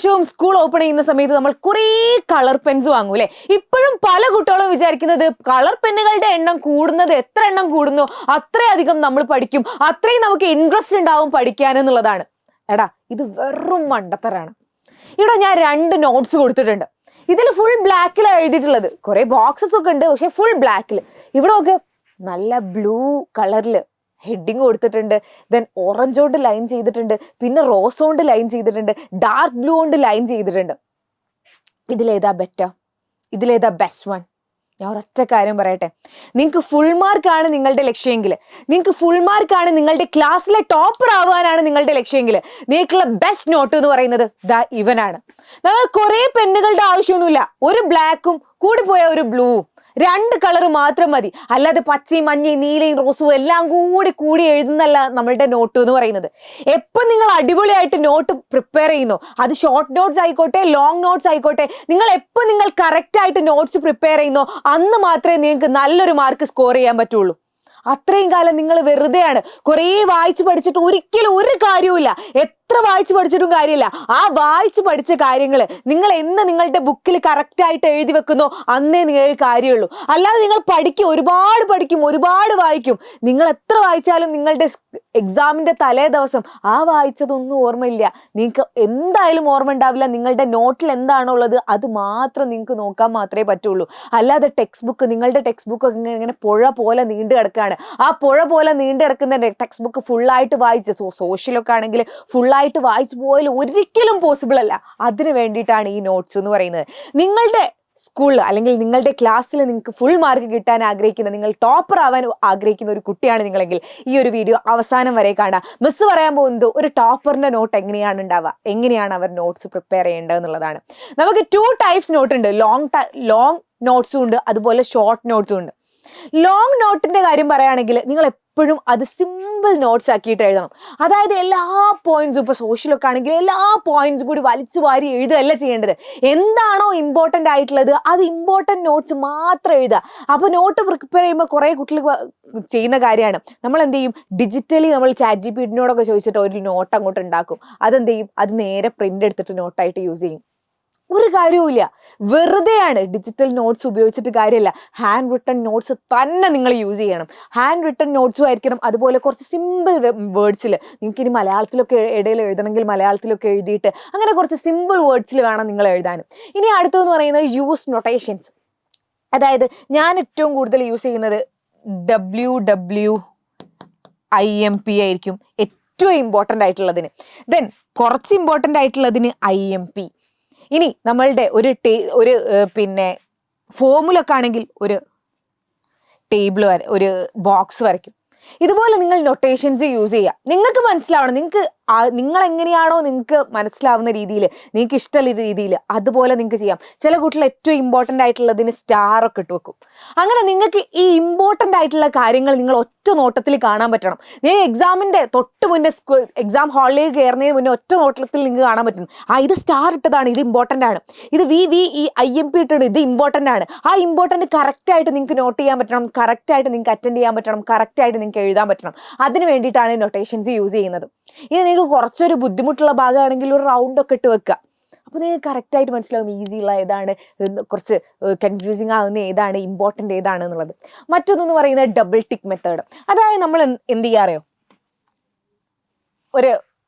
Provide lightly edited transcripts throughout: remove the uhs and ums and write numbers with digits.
ഏറ്റവും school open ചെയ്യുന്ന സമയത്ത് നമ്മൾ കുറേ കളർ പെൻസ് വാങ്ങും അല്ലെ. ഇപ്പോഴും പല കുട്ടികളും വിചാരിക്കുന്നത് കളർ പെന്നുകളുടെ എണ്ണം കൂടുന്നത് എത്ര എണ്ണം കൂടുന്നോ അത്രയധികം നമ്മൾ പഠിക്കും, അത്രയും നമുക്ക് ഇൻട്രസ്റ്റ് ഉണ്ടാവും പഠിക്കാൻ എന്നുള്ളതാണ്. എടാ, ഇത് വെറും മണ്ടത്തരാണ്. ഇവിടെ ഞാൻ 2 നോട്ട്സ് കൊടുത്തിട്ടുണ്ട്. ഇതിൽ ഫുൾ ബ്ലാക്കിലാണ് എഴുതിയിട്ടുള്ളത്. കുറെ ബോക്സസ് ഒക്കെ ഉണ്ട്, പക്ഷെ ഫുൾ ബ്ലാക്കിൽ. ഇവിടെ ഒക്കെ നല്ല ബ്ലൂ കളറിൽ ഹെഡിങ് കൊടുത്തിട്ടുണ്ട്. ദെൻ ഓറഞ്ച് കൊണ്ട് ലൈൻ ചെയ്തിട്ടുണ്ട്, പിന്നെ റോസ് കൊണ്ട് ലൈൻ ചെയ്തിട്ടുണ്ട്, ഡാർക്ക് ബ്ലൂ കൊണ്ട് ലൈൻ ചെയ്തിട്ടുണ്ട്. ഇതിലേതാ ബെറ്റർ? ഇതിലേതാ ബെസ്റ്റ് വൺ? ഞാൻ ഒരൊറ്റ കാര്യം പറയട്ടെ, നിങ്ങൾക്ക് ഫുൾ മാർക്കാണ് നിങ്ങളുടെ ലക്ഷ്യമെങ്കിൽ, നിങ്ങൾക്ക് ഫുൾ മാർക്കാണ് നിങ്ങളുടെ ക്ലാസ്സിലെ ടോപ്പർ ആവാനാണ് നിങ്ങളുടെ ലക്ഷ്യമെങ്കിൽ, നിങ്ങൾക്കുള്ള ബെസ്റ്റ് നോട്ട് എന്ന് പറയുന്നത് ദാ ഇവനാണ്. നമ്മൾ കുറേ പെന്നുകളുടെ ആവശ്യമൊന്നുമില്ല. ഒരു ബ്ലാക്കും കൂടിപ്പോയ ഒരു ബ്ലൂവും, 2 കളർ മാത്രം മതി. അല്ലാതെ പച്ചയും മഞ്ഞയും നീലയും റോസും എല്ലാം കൂടി എഴുതുന്നല്ല നമ്മളുടെ നോട്ട് എന്ന് പറയുന്നത്. എപ്പം നിങ്ങൾ അടിപൊളിയായിട്ട് നോട്ട് പ്രിപ്പയർ ചെയ്യുന്നു, അത് ഷോർട്ട് നോട്ട്സ് ആയിക്കോട്ടെ ലോങ് നോട്ട്സ് ആയിക്കോട്ടെ, നിങ്ങൾ കറക്റ്റ് ആയിട്ട് നോട്ട്സ് പ്രിപ്പയർ ചെയ്യുന്നോ അന്ന് മാത്രമേ നിങ്ങൾക്ക് നല്ലൊരു മാർക്ക് സ്കോർ ചെയ്യാൻ പറ്റുള്ളൂ. അത്രയും കാലം നിങ്ങൾ വെറുതെയാണ്. കുറേ വായിച്ച് പഠിച്ചിട്ട് ഒരിക്കലും ഒരു കാര്യവുമില്ല. എത്ര വായിച്ച് പഠിച്ചിട്ടും കാര്യമില്ല. ആ വായിച്ച് പഠിച്ച കാര്യങ്ങൾ നിങ്ങൾ എന്ന് നിങ്ങളുടെ ബുക്കിൽ കറക്റ്റായിട്ട് എഴുതി വെക്കുന്നോ അന്നേ നിങ്ങൾക്ക് കാര്യമുള്ളൂ. അല്ലാതെ നിങ്ങൾ ഒരുപാട് പഠിക്കും, ഒരുപാട് വായിക്കും, നിങ്ങൾ എത്ര വായിച്ചാലും നിങ്ങളുടെ എക്സാമിന്റെ തലേ ദിവസം ആ വായിച്ചതൊന്നും ഓർമ്മയില്ല. നിങ്ങൾക്ക് എന്തായാലും ഓർമ്മ ഉണ്ടാവില്ല. നിങ്ങളുടെ നോട്ടിൽ എന്താണോ ഉള്ളത് അത് മാത്രം നിങ്ങൾക്ക് നോക്കാൻ മാത്രമേ പറ്റുള്ളൂ. അല്ലാതെ നിങ്ങളുടെ ടെക്സ്റ്റ് ബുക്ക് ഇങ്ങനെ പുഴ പോലെ നീണ്ടു കിടക്കുകയാണ്. ആ പുഴ പോലെ നീണ്ടു കിടക്കുന്ന ടെക്സ്റ്റ് ബുക്ക് ഫുള്ളായിട്ട് വായിച്ച് സോഷ്യലൊക്കെ ആണെങ്കിൽ ഫുള്ളായിട്ട് വായിച്ചു പോയാൽ ഒരിക്കലും പോസിബിൾ അല്ല. അതിന് വേണ്ടിയിട്ടാണ് ഈ നോട്ട്സ് എന്ന് പറയുന്നത്. നിങ്ങളുടെ സ്കൂളിൽ അല്ലെങ്കിൽ നിങ്ങളുടെ ക്ലാസ്സിൽ നിങ്ങൾക്ക് ഫുൾ മാർക്ക് കിട്ടാൻ ആഗ്രഹിക്കുന്ന, നിങ്ങൾ ടോപ്പർ ആവാൻ ആഗ്രഹിക്കുന്ന ഒരു കുട്ടിയാണ് നിങ്ങളെങ്കിൽ ഈ ഒരു വീഡിയോ അവസാനം വരെ കാണാം. മിസ് പറയാൻ പോകുന്നത് ഒരു ടോപ്പറിന്റെ നോട്ട് എങ്ങനെയാണ് ഉണ്ടാവുക, എങ്ങനെയാണ് അവർ നോട്ട്സ് പ്രിപ്പയർ ചെയ്യേണ്ടത് എന്നുള്ളതാണ്. നമുക്ക് 2 ടൈപ്സ് നോട്ട് ഉണ്ട്. ലോങ് നോട്ട്സും ഉണ്ട്, അതുപോലെ ഷോർട്ട് നോട്ട്സും ഉണ്ട്. ലോങ് നോട്ടിന്റെ കാര്യം പറയുകയാണെങ്കിൽ നിങ്ങൾ എപ്പോഴും അത് സിമ്പിൾ നോട്ട്സ് ആക്കിയിട്ട് എഴുതണം. അതായത് എല്ലാ പോയിന്റ്സും, ഇപ്പോൾ സോഷ്യലൊക്കെ ആണെങ്കിൽ എല്ലാ പോയിന്റ്സും കൂടി വലിച്ചു വാരി എഴുതുകയല്ല ചെയ്യേണ്ടത്. എന്താണോ ഇമ്പോർട്ടൻ്റ് ആയിട്ടുള്ളത് അത് ഇമ്പോർട്ടൻ്റ് നോട്ട്സ് മാത്രം എഴുതുക. അപ്പോൾ നോട്ട് പ്രിപ്പയർ ചെയ്യുമ്പോൾ കുറേ കുട്ടികൾ ചെയ്യുന്ന കാര്യമാണ്, നമ്മൾ എന്ത് ചെയ്യും, ഡിജിറ്റലി നമ്മൾ ChatGPT ചോദിച്ചിട്ട് ഒരു നോട്ട് അങ്ങോട്ട് ഉണ്ടാക്കും. അതെന്ത് ചെയ്യും, അത് നേരെ പ്രിന്റ് എടുത്തിട്ട് നോട്ടായിട്ട് യൂസ് ചെയ്യും. ഒരു കാര്യവുമില്ല, വെറുതെയാണ്. ഡിജിറ്റൽ നോട്ട്സ് ഉപയോഗിച്ചിട്ട് കാര്യമില്ല. ഹാൻഡ് റിട്ടൺ നോട്ട്സ് തന്നെ നിങ്ങൾ യൂസ് ചെയ്യണം. ഹാൻഡ് റിട്ടൺ നോട്ട്സും ആയിരിക്കണം. അതുപോലെ കുറച്ച് സിമ്പിൾ വേർഡ്സിൽ, നിങ്ങൾക്ക് ഇനി മലയാളത്തിലൊക്കെ ഇടയിൽ എഴുതണമെങ്കിൽ മലയാളത്തിലൊക്കെ എഴുതിയിട്ട് അങ്ങനെ കുറച്ച് സിമ്പിൾ വേർഡ്സിൽ വേണം നിങ്ങൾ എഴുതാനും. ഇനി അടുത്തതെന്ന് പറയുന്നത് യൂസ് നൊട്ടേഷൻസ്. അതായത് ഞാൻ ഏറ്റവും കൂടുതൽ യൂസ് ചെയ്യുന്നത് WWIMP ആയിരിക്കും ഏറ്റവും ഇമ്പോർട്ടൻ്റ് ആയിട്ടുള്ളതിന്. ദെൻ കുറച്ച് ഇമ്പോർട്ടൻ്റ് ആയിട്ടുള്ളതിന് IMP. ഇനി നമ്മളുടെ ഒരു പിന്നെ ഫോമുലൊക്കെ ആണെങ്കിൽ ഒരു ടേബിൾ ഒരു ബോക്സ് വരയ്ക്കും. ഇതുപോലെ നിങ്ങൾ നൊട്ടേഷൻസ് യൂസ് ചെയ്യുക. നിങ്ങൾക്ക് മനസ്സിലാവണം, നിങ്ങൾ എങ്ങനെയാണോ നിങ്ങൾക്ക് മനസ്സിലാവുന്ന രീതിയിൽ, നിങ്ങൾക്ക് ഇഷ്ടമുള്ള രീതിയിൽ അതുപോലെ നിങ്ങൾക്ക് ചെയ്യാം. ചില കുട്ടികൾ ഏറ്റവും ഇമ്പോർട്ടൻ്റ് ആയിട്ടുള്ളതിന് സ്റ്റാറൊക്കെ ഇട്ട് വെക്കും. അങ്ങനെ നിങ്ങൾക്ക് ഈ ഇമ്പോർട്ടൻ്റ് ആയിട്ടുള്ള കാര്യങ്ങൾ നിങ്ങൾ ഒറ്റ നോട്ടത്തിൽ കാണാൻ പറ്റണം. നിങ്ങൾ എക്സാമിൻ്റെ തൊട്ട് മുന്നേ എക്സാം ഹാളിലേക്ക് കയറുന്നതിന് മുന്നേ ഒറ്റ നോട്ടത്തിൽ നിങ്ങൾക്ക് കാണാൻ പറ്റണം. ഇത് സ്റ്റാർ ഇട്ടതാണ്, ഇത് ഇമ്പോർട്ടൻ്റ് ആണ്. ഇത് IMP ഇട്ടത്, ഇത് ഇമ്പോർട്ടൻ്റ് ആണ്. ആ ഇമ്പോർട്ടൻ്റ് കറക്റ്റായിട്ട് നിങ്ങൾക്ക് നോട്ട് ചെയ്യാൻ പറ്റണം, കറക്റ്റായിട്ട് നിങ്ങൾക്ക് അറ്റൻഡ് ചെയ്യാൻ പറ്റണം, കറക്റ്റായിട്ട് നിങ്ങൾക്ക് എഴുതാൻ പറ്റണം. അതിന് വേണ്ടിയിട്ടാണ് നൊട്ടേഷൻസ് യൂസ് ചെയ്യുന്നത്. ഇനി നിങ്ങൾക്ക് കുറച്ചൊരു ബുദ്ധിമുട്ടുള്ള ഭാഗമാണെങ്കിൽ ഒരു റൗണ്ടൊക്കെ ഇട്ട് വെക്കുക. അപ്പോൾ നിങ്ങൾക്ക് കറക്റ്റായിട്ട് മനസ്സിലാവും ഈസിയുള്ള ഏതാണ്, കുറച്ച് കൺഫ്യൂസിങ് ആകുന്ന ഏതാണ്, ഇമ്പോർട്ടൻ്റ് ഏതാണ് എന്നുള്ളത്. മറ്റൊന്നെന്ന് പറയുന്നത് ഡബിൾ ടിക്ക് മെത്തേഡ്. അതായത് നമ്മൾ എന്ത് ചെയ്യാറിയോ, ഒരു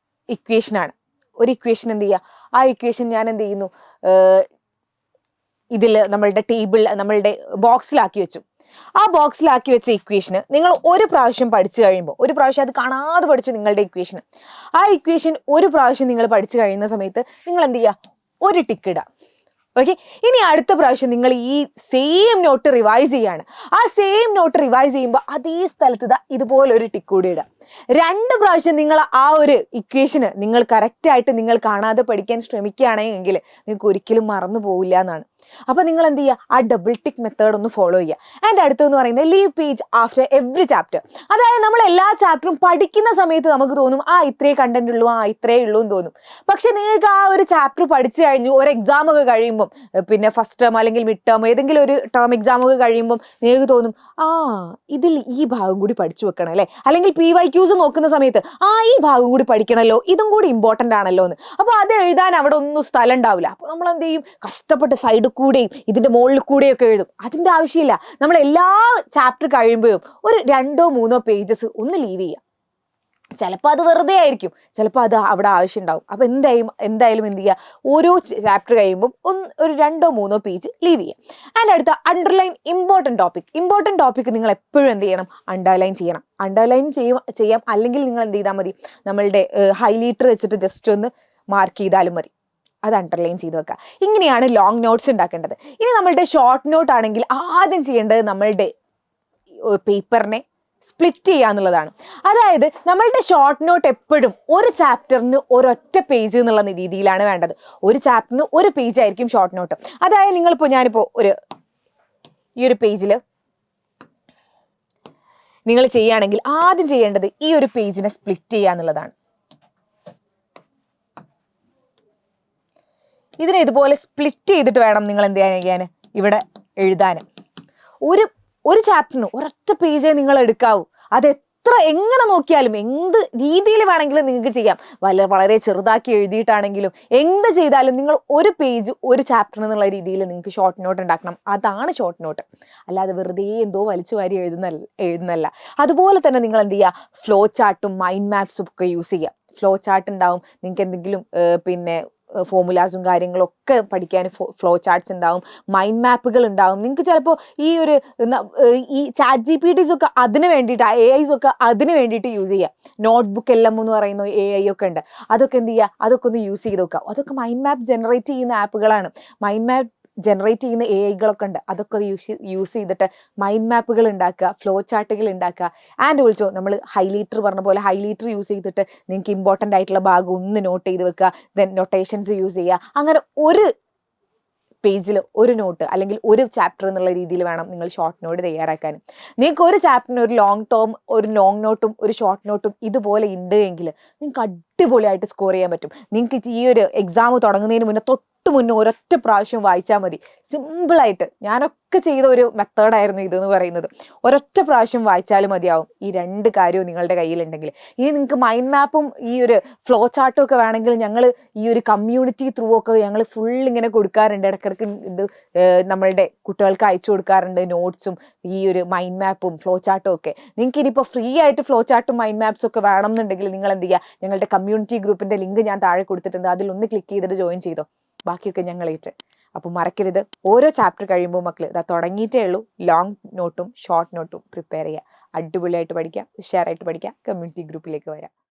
ഇക്വേഷനാണ്, ഒരു ഇക്വേഷൻ എന്ത് ചെയ്യുക, ആ ഇക്വേഷൻ ഞാൻ എന്ത് ചെയ്യുന്നു, ഇതിൽ നമ്മളുടെ ബോക്സിലാക്കി വെച്ചു. ആ ബോക്സിലാക്കി വെച്ച ഇക്വേഷന് നിങ്ങൾ ഒരു പ്രാവശ്യം പഠിച്ചു കഴിയുമ്പോൾ, ഒരു പ്രാവശ്യം അത് കാണാതെ പഠിച്ചു നിങ്ങളുടെ ഇക്വേഷന്, ആ ഇക്വേഷൻ ഒരു പ്രാവശ്യം നിങ്ങൾ പഠിച്ചു കഴിയുന്ന സമയത്ത് നിങ്ങൾ എന്ത് ചെയ്യുക, ഒരു ടിക്ക് ഇടുക. ഓക്കെ, ഇനി അടുത്ത പ്രാവശ്യം നിങ്ങൾ ഈ സെയിം നോട്ട് റിവൈസ് ചെയ്യാണ്. ആ സെയിം നോട്ട് റിവൈസ് ചെയ്യുമ്പോൾ അതേ സ്ഥലത്ത് ഇതുപോലെ ഒരു ടിക്ക് കൂടി ഇടുക. 2 പ്രാവശ്യം നിങ്ങൾ ആ ഒരു ഇക്വേഷന് നിങ്ങൾ കറക്റ്റായിട്ട് നിങ്ങൾ കാണാതെ പഠിക്കാൻ ശ്രമിക്കുകയാണെങ്കിൽ നിങ്ങൾക്ക് ഒരിക്കലും മറന്നു പോവില്ല എന്നാണ്. അപ്പോൾ നിങ്ങൾ എന്ത് ചെയ്യുക, ആ ഡബിൾ ടിക്ക് മെത്തേഡ് ഒന്ന് ഫോളോ ചെയ്യുക. ആൻഡ് അടുത്തെന്ന് പറയുന്നത് leave page after every chapter. അതായത് നമ്മൾ എല്ലാ ചാപ്റ്ററും പഠിക്കുന്ന സമയത്ത് നമുക്ക് തോന്നും ഇത്രേ കണ്ടന്റ് ഉള്ളൂ, ഇത്രേ ഉള്ളൂ എന്ന് തോന്നും. പക്ഷെ നിങ്ങൾക്ക് ആ ഒരു ചാപ്റ്റർ പഠിച്ചു കഴിഞ്ഞു, ഒരു എക്സാം ഒക്കെ കഴിയുമ്പോൾ കഴിയുമ്പം പിന്നെ ഫസ്റ്റ് ടേം അല്ലെങ്കിൽ മിഡ് ടേം ഏതെങ്കിലും ഒരു ടേം എക്സാം ഒക്കെ കഴിയുമ്പം നിങ്ങൾക്ക് തോന്നും ഇതിൽ ഈ ഭാഗം കൂടി പഠിച്ചു വെക്കണം അല്ലേ, അല്ലെങ്കിൽ PYQs നോക്കുന്ന സമയത്ത് ഈ ഭാഗം കൂടി പഠിക്കണമല്ലോ, ഇതും കൂടി ഇമ്പോർട്ടൻ്റ് ആണല്ലോ എന്ന്. അപ്പോൾ അത് എഴുതാൻ അവിടെ ഒന്നും സ്ഥലം ഉണ്ടാവില്ല. അപ്പോൾ നമ്മൾ എന്ത് ചെയ്യും, കഷ്ടപ്പെട്ട് സൈഡിൽ കൂടെയും ഇതിൻ്റെ മുകളിൽ കൂടെയും ഒക്കെ എഴുതും. അതിൻ്റെ ആവശ്യമില്ല. നമ്മൾ എല്ലാ ചാപ്റ്റർ കഴിയുമ്പോഴും ഒരു 2-3 പേജസ് ഒന്ന് ലീവ് ചെയ്യുക. ചിലപ്പോൾ അത് വെറുതെ ആയിരിക്കും, ചിലപ്പോൾ അത് അവിടെ ആവശ്യമുണ്ടാവും. അപ്പോൾ എന്തായാലും എന്ത് ചെയ്യുക, ഓരോ ചാപ്റ്റർ കഴിയുമ്പോൾ ഒരു 2-3 പേജ് ലീവ് ചെയ്യുക. അതിൻ്റെ അടുത്ത അണ്ടർലൈൻ ഇമ്പോർട്ടൻറ്റ് ടോപ്പിക് നിങ്ങൾ എപ്പോഴും എന്ത് ചെയ്യണം, അണ്ടർലൈൻ ചെയ്യണം. അണ്ടർലൈൻ ചെയ്യാം, അല്ലെങ്കിൽ നിങ്ങൾ എന്ത് ചെയ്താൽ മതി, നമ്മളുടെ ഹൈലൈറ്റർ വെച്ചിട്ട് ജസ്റ്റ് ഒന്ന് മാർക്ക് ചെയ്താലും മതി. അത് അണ്ടർലൈൻ ചെയ്ത് വെക്കുക. ഇങ്ങനെയാണ് ലോങ് നോട്ട്സ് ഉണ്ടാക്കേണ്ടത്. ഇനി നമ്മളുടെ ഷോർട്ട് നോട്ട് ആണെങ്കിൽ ആദ്യം ചെയ്യേണ്ടത് നമ്മളുടെ പേപ്പറിനെ സ്പ്ലിറ്റ് ചെയ്യുക എന്നുള്ളതാണ്. അതായത് നമ്മളുടെ ഷോർട്ട് നോട്ട് എപ്പോഴും ഒരു ചാപ്റ്ററിന് ഒരൊറ്റ പേജ് എന്നുള്ള രീതിയിലാണ് വേണ്ടത്. ഒരു ചാപ്റ്ററിന് ഒരു പേജ് ആയിരിക്കും ഷോർട്ട് നോട്ട്. അതായത് ഞാനിപ്പോൾ ഈ ഒരു പേജിൽ നിങ്ങൾ ചെയ്യുകയാണെങ്കിൽ ആദ്യം ചെയ്യേണ്ടത് ഈ ഒരു പേജിനെ സ്പ്ലിറ്റ് ചെയ്യുക എന്നുള്ളതാണ്. ഇതിനെ ഇതുപോലെ സ്പ്ലിറ്റ് ചെയ്തിട്ട് വേണം നിങ്ങൾ എന്ത് ചെയ്യാൻ, ഇവിടെ എഴുതാൻ. ഒരു ചാപ്റ്ററിന് ഒരൊറ്റ പേജേ നിങ്ങൾ എടുക്കാവൂ. അത് എങ്ങനെ നോക്കിയാലും എന്ത് രീതിയിൽ വേണമെങ്കിലും നിങ്ങൾക്ക് ചെയ്യാം. വളരെ ചെറുതാക്കി എഴുതിയിട്ടാണെങ്കിലും എന്ത് ചെയ്താലും നിങ്ങൾ ഒരു പേജ് ഒരു ചാപ്റ്റർ എന്നുള്ള രീതിയിൽ നിങ്ങൾക്ക് ഷോർട്ട് നോട്ട് ഉണ്ടാക്കണം. അതാണ് ഷോർട്ട് നോട്ട്. അല്ലാതെ വെറുതെ എന്തോ വലിച്ചു വാരി എഴുതുന്നല്ല. അതുപോലെ തന്നെ നിങ്ങൾ എന്ത് ചെയ്യുക, ഫ്ലോ ചാർട്ടും മൈൻഡ് മാപ്സും ഒക്കെ യൂസ് ചെയ്യുക. ഫ്ലോ ചാർട്ട് ഉണ്ടാവും, നിങ്ങൾക്ക് എന്തെങ്കിലും പിന്നെ ഫോമുലാസും കാര്യങ്ങളൊക്കെ പഠിക്കാൻ ഫ്ലോ ചാർട്ട്സ് ഉണ്ടാവും, മൈൻഡ് മാപ്പുകൾ ഉണ്ടാവും. നിങ്ങൾക്ക് ചിലപ്പോൾ ഈ ChatGPTs ഒക്കെ അതിന് വേണ്ടിയിട്ട്, AIs ഒക്കെ അതിന് വേണ്ടിയിട്ട് യൂസ് ചെയ്യുക. നോട്ട്ബുക്ക് LM എന്ന് പറയുന്ന AI ഒക്കെ ഉണ്ട്. അതൊക്കെ എന്ത് ചെയ്യുക, അതൊക്കെ ഒന്ന് യൂസ് ചെയ്ത് നോക്കുക. അതൊക്കെ മൈൻഡ് മാപ്പ് ജനറേറ്റ് ചെയ്യുന്ന ആപ്പുകളാണ്. മൈൻഡ് മാപ്പ് ജനറേറ്റ് ചെയ്യുന്ന AI-കളൊക്കെ ഉണ്ട്. അതൊക്കെ യൂസ് ചെയ്തിട്ട് മൈൻഡ് മാപ്പുകൾ ഉണ്ടാക്കുക, ഫ്ലോ ചാർട്ടുകൾ ഉണ്ടാക്കുക. ആൻഡ് ഓൾസോ നമ്മൾ ഹൈലൈറ്റർ പറഞ്ഞ പോലെ ഹൈലൈറ്റർ യൂസ് ചെയ്തിട്ട് നിങ്ങൾക്ക് ഇമ്പോർട്ടൻ്റ് ആയിട്ടുള്ള ഭാഗം ഒന്ന് നോട്ട് ചെയ്ത് വെക്കുക. ദെൻ നൊട്ടേഷൻസ് യൂസ് ചെയ്യുക. അങ്ങനെ ഒരു പേജിൽ ഒരു നോട്ട് അല്ലെങ്കിൽ ഒരു ചാപ്റ്റർ എന്നുള്ള രീതിയിൽ വേണം നിങ്ങൾ ഷോർട്ട് നോട്ട് തയ്യാറാക്കാൻ. നിങ്ങൾക്ക് ഒരു ചാപ്റ്ററിന് ഒരു ലോങ് നോട്ടും ഒരു ഷോർട്ട് നോട്ടും ഇതുപോലെ ഉണ്ട് എങ്കിൽ നിങ്ങൾക്ക് അടിപൊളിയായിട്ട് സ്കോർ ചെയ്യാൻ പറ്റും. നിങ്ങൾക്ക് ഈ ഒരു എക്സാം തുടങ്ങുന്നതിന് മുന്നേ ഒരൊറ്റ പ്രാവശ്യം വായിച്ചാൽ മതി. സിമ്പിളായിട്ട് ഞാനൊക്കെ ചെയ്ത ഒരു മെത്തേഡായിരുന്നു ഇതെന്ന് പറയുന്നത്. ഒരൊറ്റ പ്രാവശ്യം വായിച്ചാലും മതിയാവും. ഈ 2 കാര്യവും നിങ്ങളുടെ കയ്യിലുണ്ടെങ്കിൽ. ഇനി നിങ്ങൾക്ക് മൈൻഡ് മാപ്പും ഈ ഒരു ഫ്ലോ ചാർട്ടും ഒക്കെ വേണമെങ്കിൽ ഞങ്ങൾ ഈ ഒരു കമ്മ്യൂണിറ്റി ത്രൂ ഒക്കെ ഞങ്ങൾ ഫുൾ ഇങ്ങനെ കൊടുക്കാറുണ്ട്. ഇടയ്ക്കിടയ്ക്ക് ഇത് നമ്മളുടെ കുട്ടികൾക്ക് അയച്ചു കൊടുക്കാറുണ്ട്, നോട്ട്സും ഈ ഒരു മൈൻഡ് മാപ്പും ഫ്ലോ ചാർട്ടും ഒക്കെ. നിങ്ങൾക്ക് ഇനിയിപ്പോൾ ഫ്രീ ആയിട്ട് ഫ്ലോ ചാർട്ടും മൈൻഡ് മാപ്സും ഒക്കെ വേണമെന്നുണ്ടെങ്കിൽ നിങ്ങൾ എന്ത് ചെയ്യുക, ഞങ്ങളുടെ കമ്മ്യൂണിറ്റി ഗ്രൂപ്പിൻ്റെ ലിങ്ക് ഞാൻ താഴെ കൊടുത്തിട്ടുണ്ട്. അതിലൊന്ന് ക്ലിക്ക് ചെയ്തിട്ട് ജോയിൻ ചെയ്തോ. ബാക്കിയൊക്കെ ഞങ്ങളേറ്റ്. അപ്പോൾ മറക്കരുത്, ഓരോ ചാപ്റ്റർ കഴിയുമ്പോൾ മക്കൾ ഇതാ തുടങ്ങിയിട്ടേ ഉള്ളൂ. ലോങ് നോട്ടും ഷോർട്ട് നോട്ടും പ്രിപ്പയർ ചെയ്യുക. അടിപൊളിയായിട്ട് പഠിക്കുക, ഉഷാറായിട്ട് പഠിക്കുക. കമ്മ്യൂണിറ്റി ഗ്രൂപ്പിലേക്ക് വരാം.